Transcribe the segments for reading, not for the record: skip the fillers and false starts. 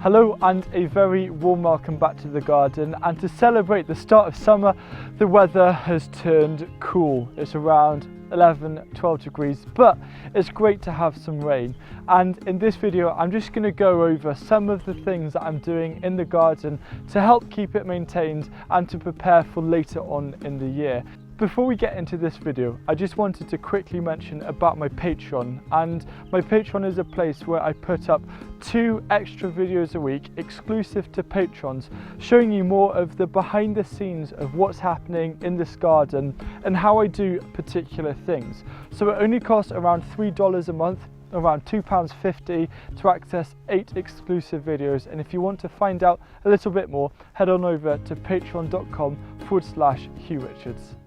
Hello and a very warm welcome back to the garden, and to celebrate the start of summer the weather has turned cool. It's around 11-12 degrees, but it's great to have some rain. And in this video I'm just going to go over some of the things that I'm doing in the garden to help keep it maintained and to prepare for later on in the year. Before we get into this video, I just wanted to quickly mention about my Patreon. And my Patreon is a place where I put up 2 extra videos a week exclusive to patrons, showing you more of the behind the scenes of what's happening in this garden and how I do particular things. So it only costs around $3 a month, around £2.50 to access 8 exclusive videos. And if you want to find out a little bit more, head on over to patreon.com/HughRichards.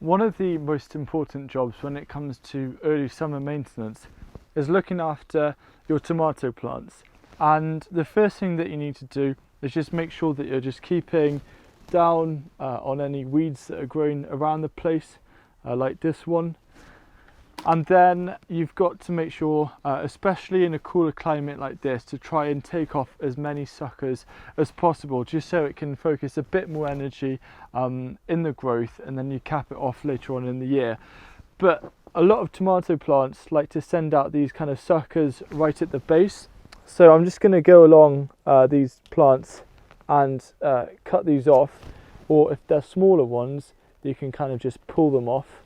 One of the most important jobs when it comes to early summer maintenance is looking after your tomato plants. And the first thing that you need to do is just make sure that you're just keeping down on any weeds that are growing around the place, like this one. And then you've got to make sure, especially in a cooler climate like this, to try and take off as many suckers as possible, just so it can focus a bit more energy in the growth, and then you cap it off later on in the year. But a lot of tomato plants like to send out these kind of suckers right at the base. So I'm just going to go along these plants and cut these off, or if they're smaller ones, you can kind of just pull them off.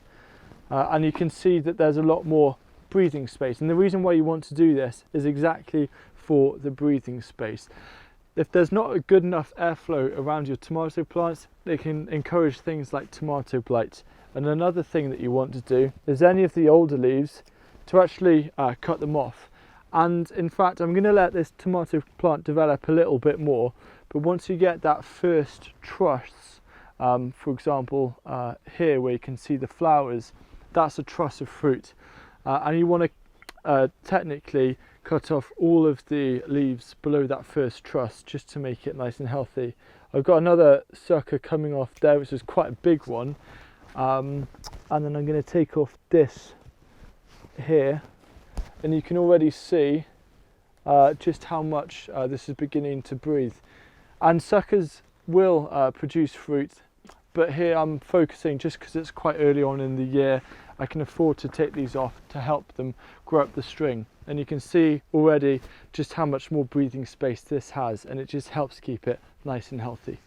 And you can see that there's a lot more breathing space, and the reason why you want to do this is exactly for the breathing space. If there's not a good enough airflow around your tomato plants, they can encourage things like tomato blight. And another thing that you want to do is any of the older leaves to actually cut them off. And in fact, I'm going to let this tomato plant develop a little bit more, but once you get that first truss, for example here where you can see the flowers, that's a truss of fruit, and you want to technically cut off all of the leaves below that first truss just to make it nice and healthy. I've got another sucker coming off there, which is quite a big one, and then I'm going to take off this here, and you can already see just how much this is beginning to breathe. And suckers will produce fruit, but here I'm focusing, just because it's quite early on in the year, I can afford to take these off to help them grow up the string. And you can see already just how much more breathing space this has, and it just helps keep it nice and healthy.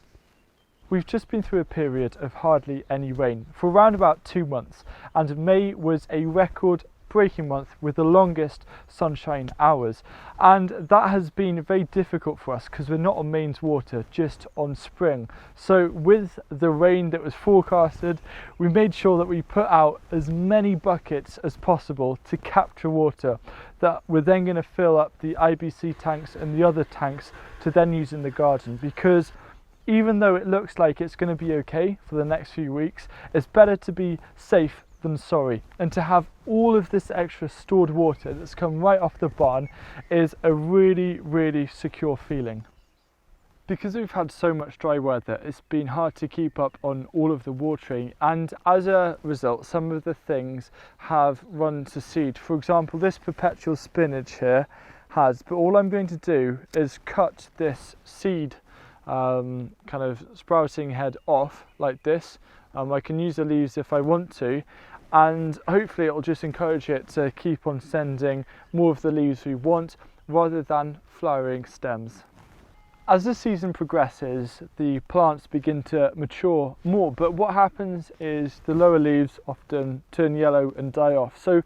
We've just been through a period of hardly any rain for around about 2 months, and May was a record breaking month with the longest sunshine hours, and that has been very difficult for us because we're not on mains water, just on spring. So with the rain that was forecasted, we made sure that we put out as many buckets as possible to capture water that we're then going to fill up the IBC tanks and the other tanks to then use in the garden. Because even though it looks like it's going to be okay for the next few weeks, it's better to be safe than sorry, and to have all of this extra stored water that's come right off the barn is a really secure feeling. Because we've had so much dry weather, it's been hard to keep up on all of the watering, and as a result some of the things have run to seed. For example, this perpetual spinach here has, but all I'm going to do is cut this seed kind of sprouting head off like this. I can use the leaves if I want to, and hopefully it'll just encourage it to keep on sending more of the leaves we want rather than flowering stems. As the season progresses, the plants begin to mature more, but what happens is the lower leaves often turn yellow and die off. So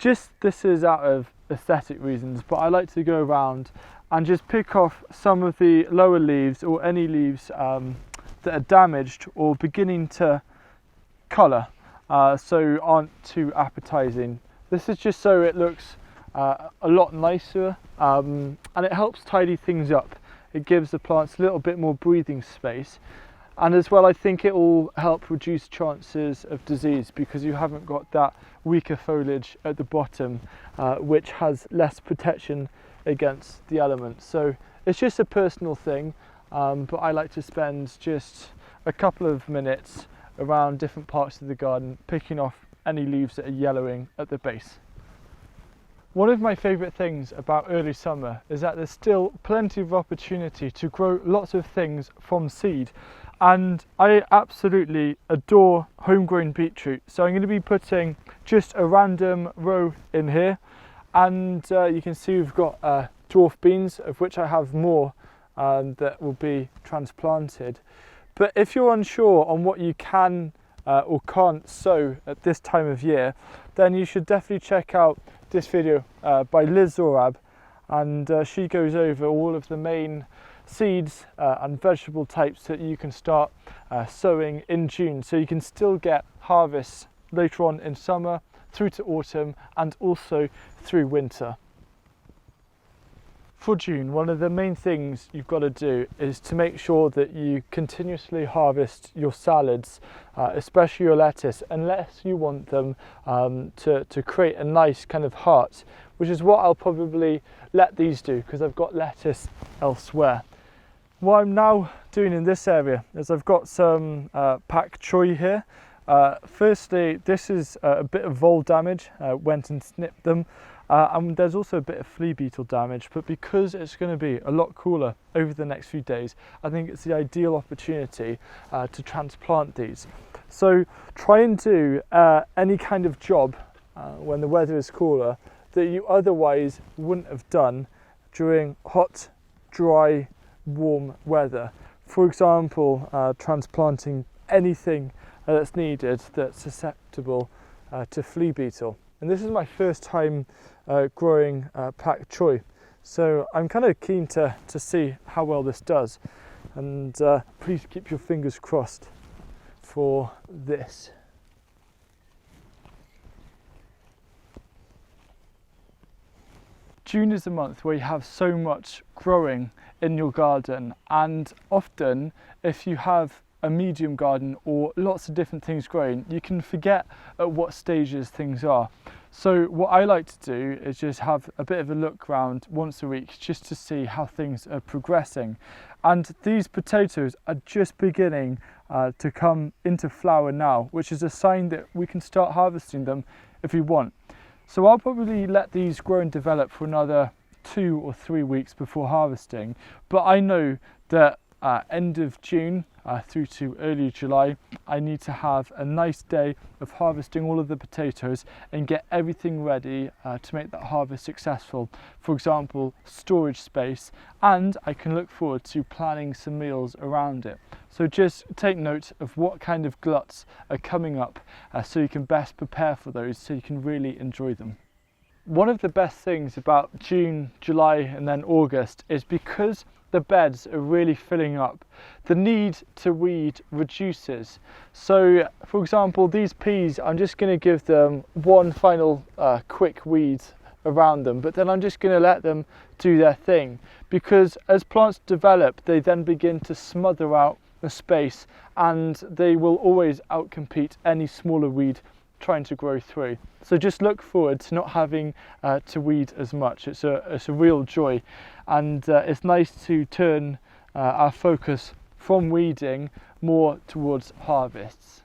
this is out of aesthetic reasons, but I like to go around and just pick off some of the lower leaves, or any leaves that are damaged or beginning to colour, so aren't too appetizing. This is just so it looks a lot nicer, and it helps tidy things up. It gives the plants a little bit more breathing space, and as well I think it will help reduce chances of disease, because you haven't got that weaker foliage at the bottom which has less protection against the elements. So it's just a personal thing, but I like to spend just a couple of minutes around different parts of the garden picking off any leaves that are yellowing at the base. One of my favourite things about early summer is that there's still plenty of opportunity to grow lots of things from seed, and I absolutely adore homegrown beetroot, so I'm going to be putting just a random row in here, and you can see we've got dwarf beans, of which I have more that will be transplanted. But if you're unsure on what you can or can't sow at this time of year, then you should definitely check out this video by Liz Zorab, and she goes over all of the main seeds and vegetable types that you can start sowing in June, so you can still get harvests later on in summer through to autumn and also through winter. For June, one of the main things you've got to do is to make sure that you continuously harvest your salads, especially your lettuce, unless you want them to create a nice kind of heart, which is what I'll probably let these do because I've got lettuce elsewhere. What I'm now doing in this area is I've got some pak choi here. Firstly, this is a bit of vole damage, went and snipped them. And there's also a bit of flea beetle damage, but because it's going to be a lot cooler over the next few days, I think it's the ideal opportunity to transplant these. So try and do any kind of job when the weather is cooler that you otherwise wouldn't have done during hot, dry, warm weather. For example, transplanting anything that's needed that's susceptible to flea beetle. And this is my first time growing pak choi, so I'm kind of keen to see how well this does, and please keep your fingers crossed for this. June is a month where you have so much growing in your garden, and often if you have a medium garden or lots of different things growing, you can forget at what stages things are. So what I like to do is just have a bit of a look round once a week just to see how things are progressing. And these potatoes are just beginning to come into flower now, which is a sign that we can start harvesting them if we want. So I'll probably let these grow and develop for another 2 or 3 weeks before harvesting, but I know that end of June through to early July, I need to have a nice day of harvesting all of the potatoes and get everything ready to make that harvest successful. For example, storage space, and I can look forward to planning some meals around it. So just take note of what kind of gluts are coming up so you can best prepare for those so you can really enjoy them. One of the best things about June, July and then August is because the beds are really filling up, the need to weed reduces. So for example, these peas, I'm just going to give them one final quick weed around them, but then I'm just going to let them do their thing, because as plants develop they then begin to smother out the space and they will always outcompete any smaller weed trying to grow through. So just look forward to not having to weed as much. It's a real joy, and it's nice to turn our focus from weeding more towards harvests.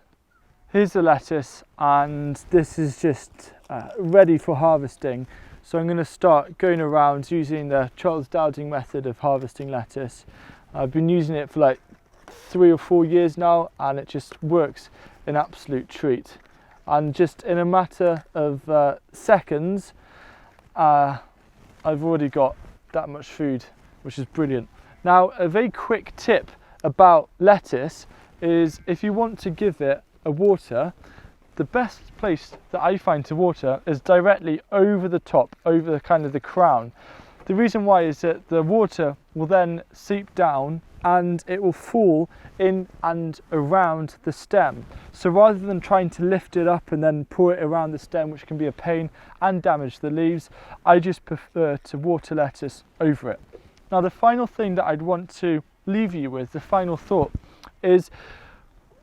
Here's the lettuce, and this is just ready for harvesting. So I'm going to start going around using the Charles Dowding method of harvesting lettuce. I've been using it for like 3 or 4 years now, and it just works an absolute treat. And just in a matter of seconds, I've already got that much food, which is brilliant. Now, a very quick tip about lettuce is if you want to give it a water, the best place that I find to water is directly over the top, over the kind of the crown. The reason why is that the water will then seep down and it will fall in and around the stem. So rather than trying to lift it up and then pour it around the stem, which can be a pain and damage the leaves, I just prefer to water lettuce over it. Now the final thing that I'd want to leave you with, the final thought, is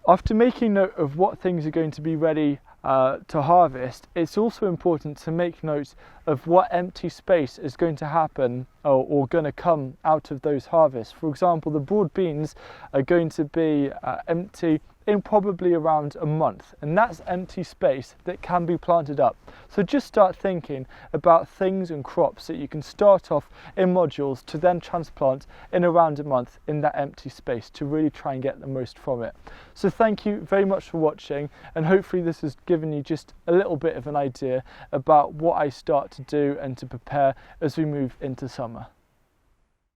after making note of what things are going to be ready to harvest, it's also important to make note of what empty space is going to happen or going to come out of those harvests. For example, the broad beans are going to be empty in probably around a month, and that's empty space that can be planted up. So just start thinking about things and crops that you can start off in modules to then transplant in around a month in that empty space to really try and get the most from it. So thank you very much for watching, and hopefully this has given you just a little bit of an idea about what I start to do and to prepare as we move into summer.